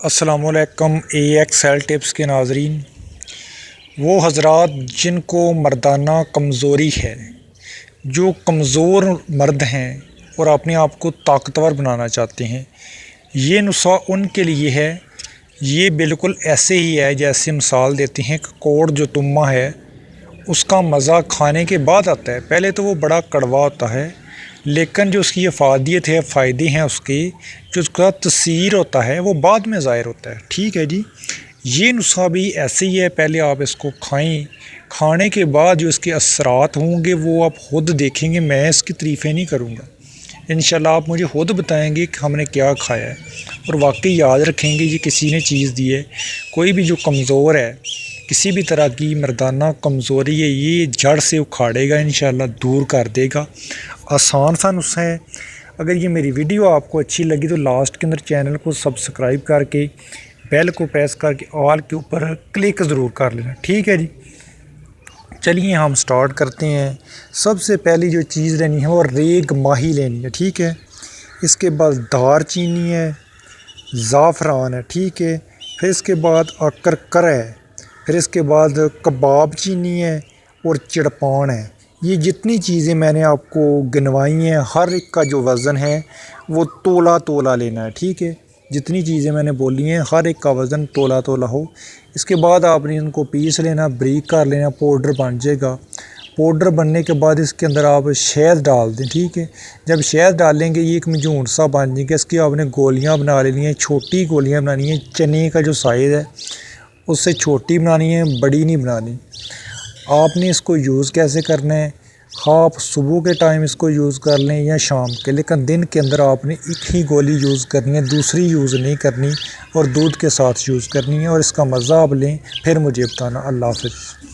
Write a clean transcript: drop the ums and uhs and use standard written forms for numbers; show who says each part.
Speaker 1: السلام علیکم AXL tips کے ناظرین، وہ حضرات جن کو مردانہ کمزوری ہے، جو کمزور مرد ہیں اور اپنے آپ کو طاقتور بنانا چاہتے ہیں، یہ نسخہ ان کے لیے ہے۔ یہ بالکل ایسے ہی ہے جیسے مثال دیتے ہیں کہ کوڑ جو تمہ ہے اس کا مزہ کھانے کے بعد آتا ہے۔ پہلے تو وہ بڑا کڑوا ہوتا ہے، لیکن جو اس کی افادیت ہے، فائدے ہیں اس کے، جو اس کا تاثیر ہوتا ہے وہ بعد میں ظاہر ہوتا ہے۔ ٹھیک ہے جی، یہ نسخہ بھی ایسے ہی ہے۔ پہلے آپ اس کو کھائیں، کھانے کے بعد جو اس کے اثرات ہوں گے وہ آپ خود دیکھیں گے، میں اس کی تعریفیں نہیں کروں گا۔ انشاءاللہ آپ مجھے خود بتائیں گے کہ ہم نے کیا کھایا ہے، اور واقعی یاد رکھیں گے یہ کسی نے چیز دی ہے۔ کوئی بھی جو کمزور ہے، کسی بھی طرح کی مردانہ کمزوری ہے، یہ جڑ سے اکھاڑے گا، انشاءاللہ دور کر دے گا۔ آسان سا نسخہ ہے۔ اگر یہ میری ویڈیو آپ کو اچھی لگی تو لاسٹ کے اندر چینل کو سبسکرائب کر کے بیل کو پریس کر کے آل کے اوپر کلک ضرور کر لینا۔ ٹھیک ہے جی، چلیے ہم سٹارٹ کرتے ہیں۔ سب سے پہلی جو چیز لینی ہے وہ ریگ ماہی لینی ہے۔ ٹھیک ہے، اس کے بعد دار چینی ہے، زعفران ہے، ٹھیک ہے، پھر اس کے بعد کرکر ہے، پھر اس کے بعد کباب چینی ہے اور چڑپان ہے۔ یہ جتنی چیزیں میں نے آپ کو گنوائی ہیں، ہر ایک کا جو وزن ہے وہ تولا لینا ہے۔ ٹھیک ہے، جتنی چیزیں میں نے بولی ہیں ہر ایک کا وزن تولا ہو۔ اس کے بعد آپ نے ان کو پیس لینا، بریک کر لینا، پاؤڈر بن جائے گا۔ پاؤڈر بننے کے بعد اس کے اندر آپ شہد ڈال دیں۔ ٹھیک ہے، جب شہد ڈالیں گے یہ ایک مجھون سا بن جائے گا۔ اس کی آپ نے گولیاں بنا لینی ہیں، چھوٹی گولیاں بنانی ہیں۔ چنے کا جو سائز ہے اس سے چھوٹی بنانی ہے، بڑی نہیں بنانی۔ آپ نے اس کو یوز کیسے کرنا ہے، آپ صبح کے ٹائم اس کو یوز کر لیں یا شام کے، لیکن دن کے اندر آپ نے ایک ہی گولی یوز کرنی ہے، دوسری یوز نہیں کرنی، اور دودھ کے ساتھ یوز کرنی ہے، اور اس کا مزہ آپ لیں، پھر مجھے بتانا۔ اللہ حافظ۔